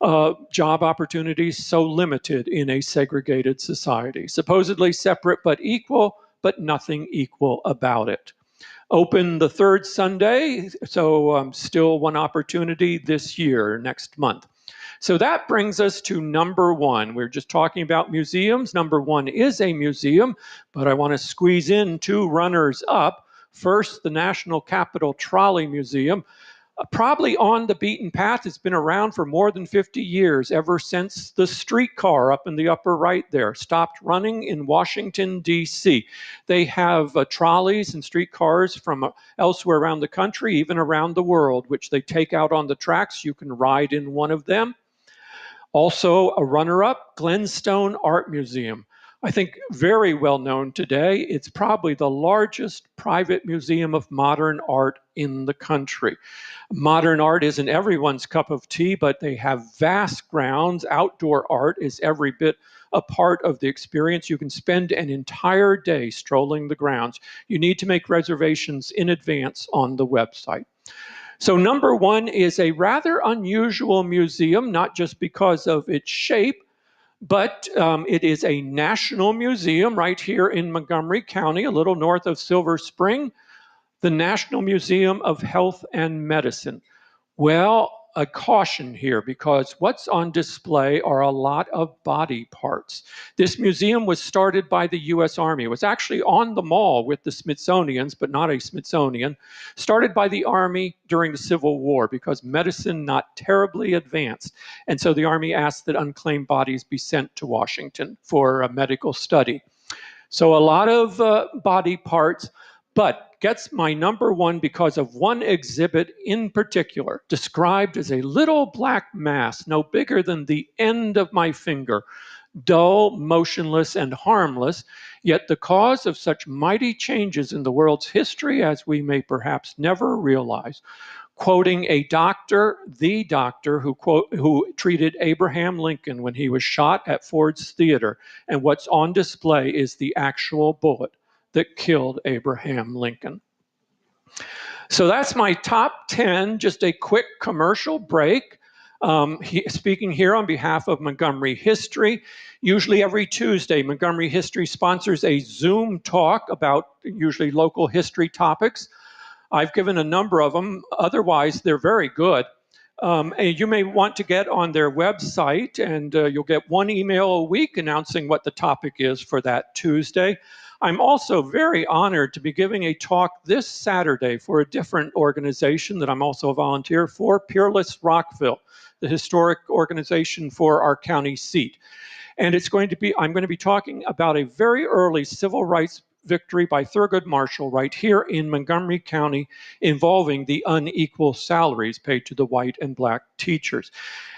job opportunities so limited in a segregated society. Supposedly separate but equal, but nothing equal about it. Open the third Sunday, so still one opportunity this year, next month. So that brings us to number one. We're just talking about museums. Number one is a museum, but I want to squeeze in two runners up. First, the National Capital Trolley Museum. Probably on the beaten path. It's been around for more than 50 years, ever since the streetcar up in the upper right there stopped running in Washington, D.C. They have trolleys and streetcars from elsewhere around the country, even around the world, which they take out on the tracks. You can ride in one of them. Also, a runner-up, Glenstone Art Museum. I think very well known today. It's probably the largest private museum of modern art in the country. Modern art isn't everyone's cup of tea, but they have vast grounds. Outdoor art is every bit a part of the experience. You can spend an entire day strolling the grounds. You need to make reservations in advance on the website. So number one is a rather unusual museum, not just because of its shape, but it is a national museum right here in Montgomery County, a little north of Silver Spring, the National Museum of Health and Medicine. Well, a caution here, because what's on display are a lot of body parts. This museum was started by the US Army. It was actually on the mall with the Smithsonian's, but not a Smithsonian. Started by the Army during the Civil War because medicine not terribly advanced. And so the Army asked that unclaimed bodies be sent to Washington for a medical study. So a lot of body parts, but gets my number one because of one exhibit in particular, described as a little black mass, no bigger than the end of my finger, dull, motionless, and harmless, yet the cause of such mighty changes in the world's history as we may perhaps never realize. Quoting a doctor, the doctor who treated Abraham Lincoln when he was shot at Ford's Theater. And what's on display is the actual bullet that killed Abraham Lincoln. So that's my top 10, just a quick commercial break. Speaking here on behalf of Montgomery History. Usually every Tuesday, Montgomery History sponsors a Zoom talk about usually local history topics. I've given a number of them. Otherwise, they're very good. And you may want to get on their website, and you'll get one email a week announcing what the topic is for that Tuesday. I'm also very honored to be giving a talk this Saturday for a different organization that I'm also a volunteer for, Peerless Rockville, the historic organization for our county seat. And I'm going to be talking about a very early civil rights victory by Thurgood Marshall right here in Montgomery County involving the unequal salaries paid to the white and black teachers.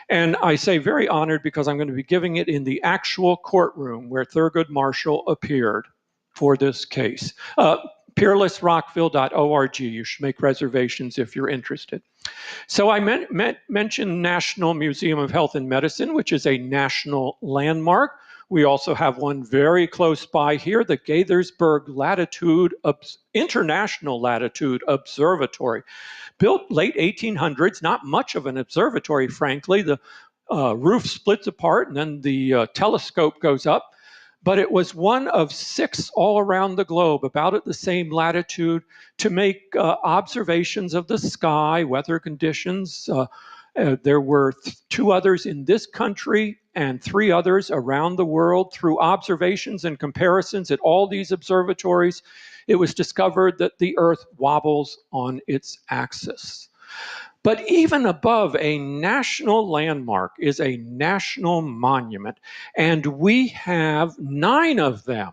And I say very honored because I'm going to be giving it in the actual courtroom where Thurgood Marshall appeared for this case. Peerlessrockville.org. You should make reservations if you're interested. So I mentioned National Museum of Health and Medicine, which is a national landmark. We also have one very close by here, the Gaithersburg International Latitude Observatory. Built late 1800s, not much of an observatory, frankly. The roof splits apart and then the telescope goes up. But it was one of 6 all around the globe, about at the same latitude, to make observations of the sky, weather conditions. There were 2 others in this country and 3 others around the world. Through observations and comparisons at all these observatories, it was discovered that the Earth wobbles on its axis. But even above a national landmark is a national monument, and we have 9 of them.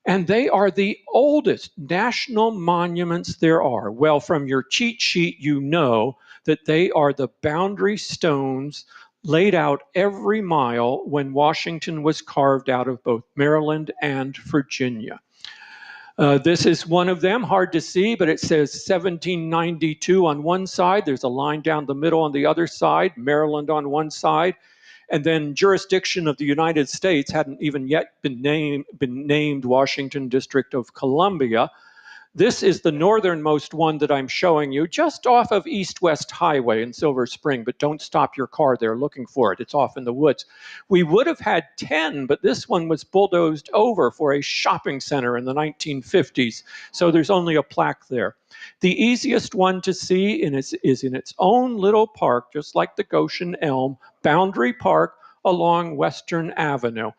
And they are the oldest national monuments there are. Well, from your cheat sheet, you know that they are the boundary stones laid out every mile when Washington was carved out of both Maryland and Virginia. This is one of them, hard to see, but it says 1792 on one side. There's a line down the middle on the other side, Maryland on one side. And then jurisdiction of the United States hadn't even yet been named Washington District of Columbia. This is the northernmost one that I'm showing you, just off of East-West Highway in Silver Spring, but don't stop your car there looking for it. It's off in the woods. We would have had 10, but this one was bulldozed over for a shopping center in the 1950s, so there's only a plaque there. The easiest one to see is in its own little park, just like the Goshen Elm, Boundary Park along Western Avenue,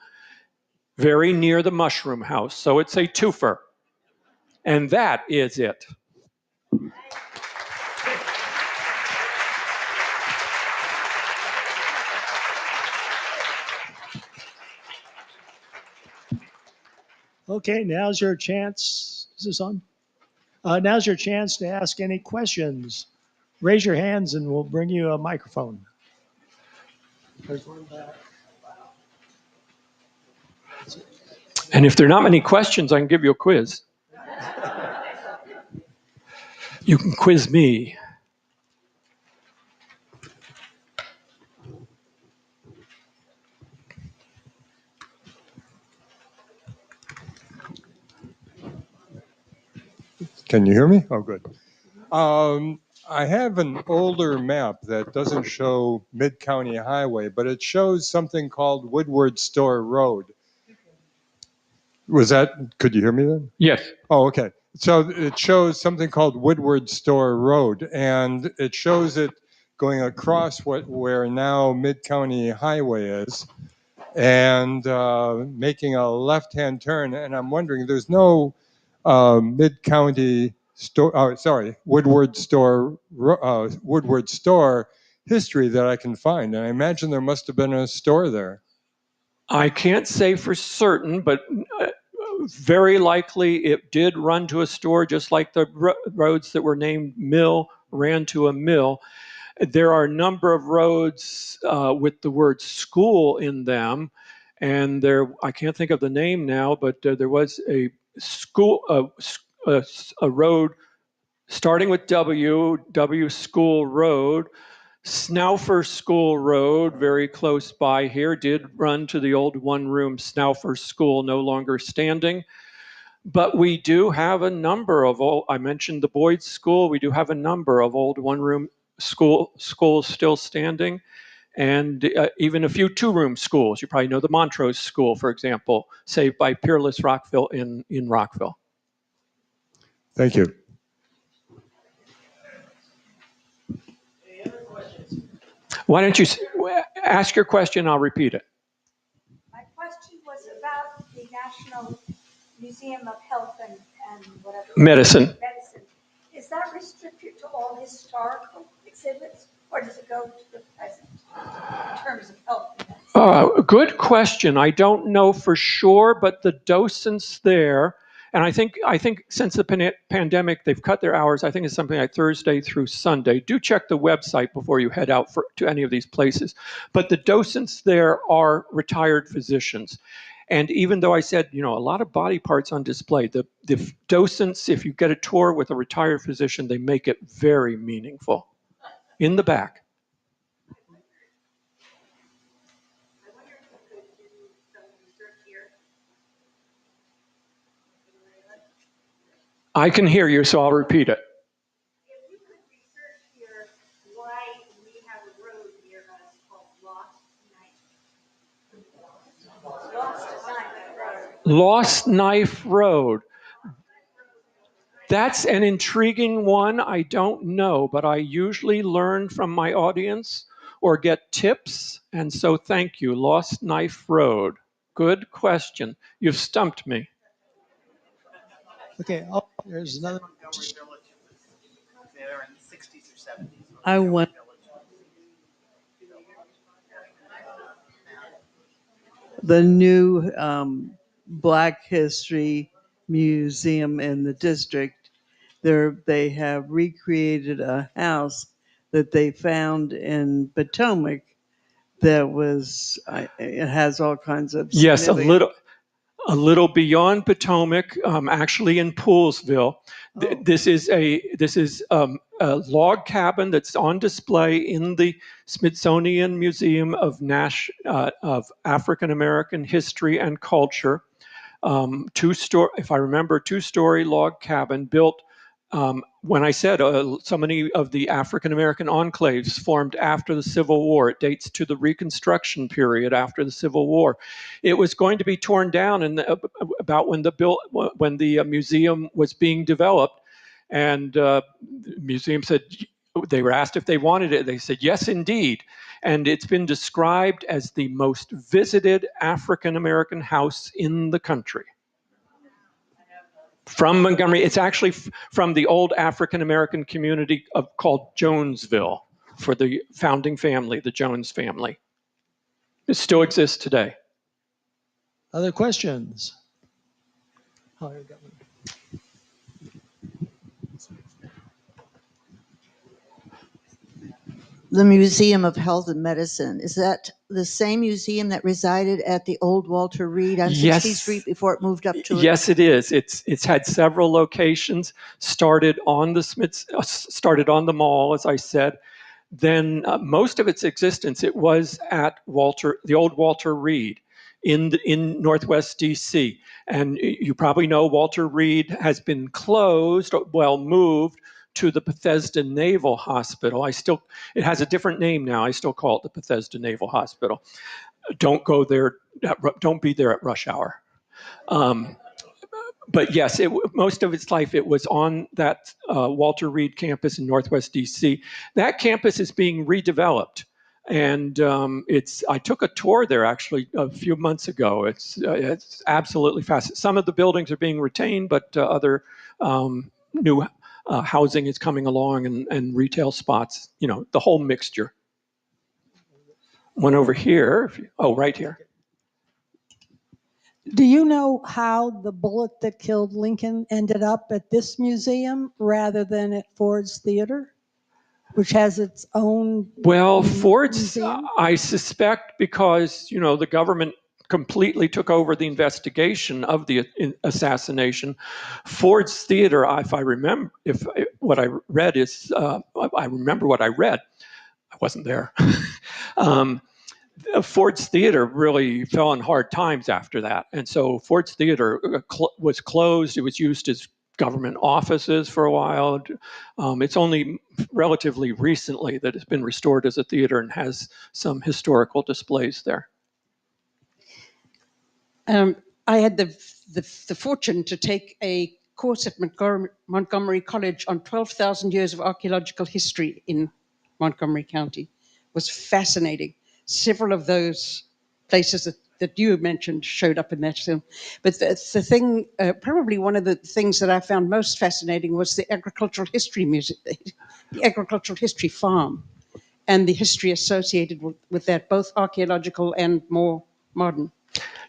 very near the Mushroom House, so it's a twofer. And that is it. Okay, now's your chance. Is this on? Now's your chance to ask any questions. Raise your hands and we'll bring you a microphone. There's one back. And if there are not many questions, I can give you a quiz. You can quiz me. Can you hear me? Oh, good. I have an older map that doesn't show Mid-County Highway, but it shows something called Woodward Store Road. Could you hear me then? Yes. Oh, okay. So it shows something called Woodward Store Road, and it shows it going across where now Mid-County Highway is, and making a left-hand turn. And I'm wondering, there's no Mid-County store, Woodward Store history that I can find. And I imagine there must have been a store there. I can't say for certain, but very likely it did run to a store, just like the roads that were named Mill ran to a mill. There are a number of roads with the word school in them, and I can't think of the name now, but there was a school, a road starting with W School Road. Snaufer School Road, very close by here, did run to the old one-room Snaufer School, no longer standing. But we do have a number of I mentioned the Boyd School, we do have a number of old one-room schools still standing, and even a few two-room schools. You probably know the Montrose School, for example, saved by Peerless Rockville in Rockville. Thank you. Why don't you ask your question, I'll repeat it. My question was about the National Museum of Health and whatever. Medicine. Is that restricted to all historical exhibits, or does it go to the present in terms of health and medicine? Good question. I don't know for sure, but the docents there, and I think since the pandemic, they've cut their hours. I think it's something like Thursday through Sunday. Do check the website before you head out to any of these places. But the docents there are retired physicians. And even though I said, a lot of body parts on display, the docents, if you get a tour with a retired physician, they make it very meaningful. In the back. I can hear you, so I'll repeat it. If you could research here why we have a road near us called Lost Knife Road. That's an intriguing one. I don't know, but I usually learn from my audience or get tips, and so thank you. Lost Knife Road. Good question. You've stumped me. Okay, there's another. There in the 60s or 70s. I want the new Black History Museum in the district. They have recreated a house that they found in Potomac that was it has all kinds of Yes, a little beyond Potomac, actually in Poolesville. This is a log cabin that's on display in the Smithsonian Museum of African American History and Culture. if I remember, two-story log cabin built. When I said so many of the African American enclaves formed after the Civil War, it dates to the Reconstruction period after the Civil War. It was going to be torn down about when the museum was being developed, and the museum said, they were asked if they wanted it. They said yes, indeed, and it's been described as the most visited African American house in the country. From Montgomery, it's actually from the old African American community called Jonesville, for the founding family, the Jones family. It still exists today. Other questions? Oh, you got one. The Museum of Health and Medicine, is that the same museum that resided at the old Walter Reed on 60th Street before it moved up to Yes, it is. It's had several locations. Started on the mall, as I said. Then most of its existence, it was at the old Walter Reed in Northwest DC. And you probably know Walter Reed has been closed, moved to the Bethesda Naval Hospital. It has a different name now. I still call it the Bethesda Naval Hospital. Don't go there. Don't be there at rush hour. But yes, most of its life it was on that Walter Reed campus in Northwest DC. That campus is being redeveloped, and I took a tour there actually a few months ago. It's absolutely fascinating. Some of the buildings are being retained, but other new housing is coming along, and retail spots. The whole mixture. One over here. Right here. Do you know how the bullet that killed Lincoln ended up at this museum rather than at Ford's Theater, which has its own Ford's museum? I suspect because the government completely took over the investigation of the assassination. Ford's Theater, if I remember, what I read is I remember what I read. I wasn't there. Ford's Theater really fell on hard times after that. And so Ford's Theater was closed. It was used as government offices for a while. It's only relatively recently that it's been restored as a theater and has some historical displays there. I had the fortune to take a course at Montgomery College on 12,000 years of archaeological history in Montgomery County. It was fascinating. Several of those places that you mentioned showed up in that film. But the thing, probably one of the things that I found most fascinating was the agricultural history museum, the agricultural history farm, and the history associated with that, both archaeological and more modern.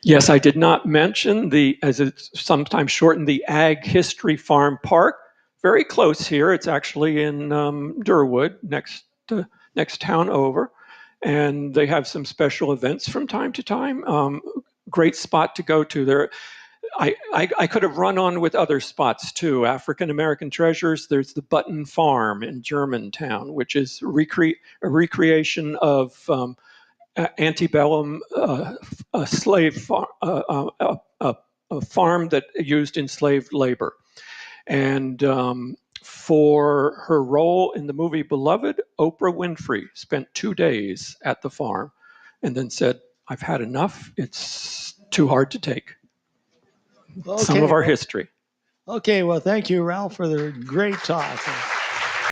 Yes, I did not mention as it's sometimes shortened, the Ag History Farm Park. Very close here. It's actually in Durwood, next town over. And they have some special events from time to time. Great spot to go to. There, I could have run on with other spots too. African American treasures. There's the Button Farm in Germantown, which is a recreation of antebellum slave farm, a farm that used enslaved labor. And for her role in the movie Beloved, Oprah Winfrey spent 2 days at the farm and then said, "I've had enough. It's too hard to take." Okay, Some of our history. Okay, well, thank you, Ralph, for the great talk.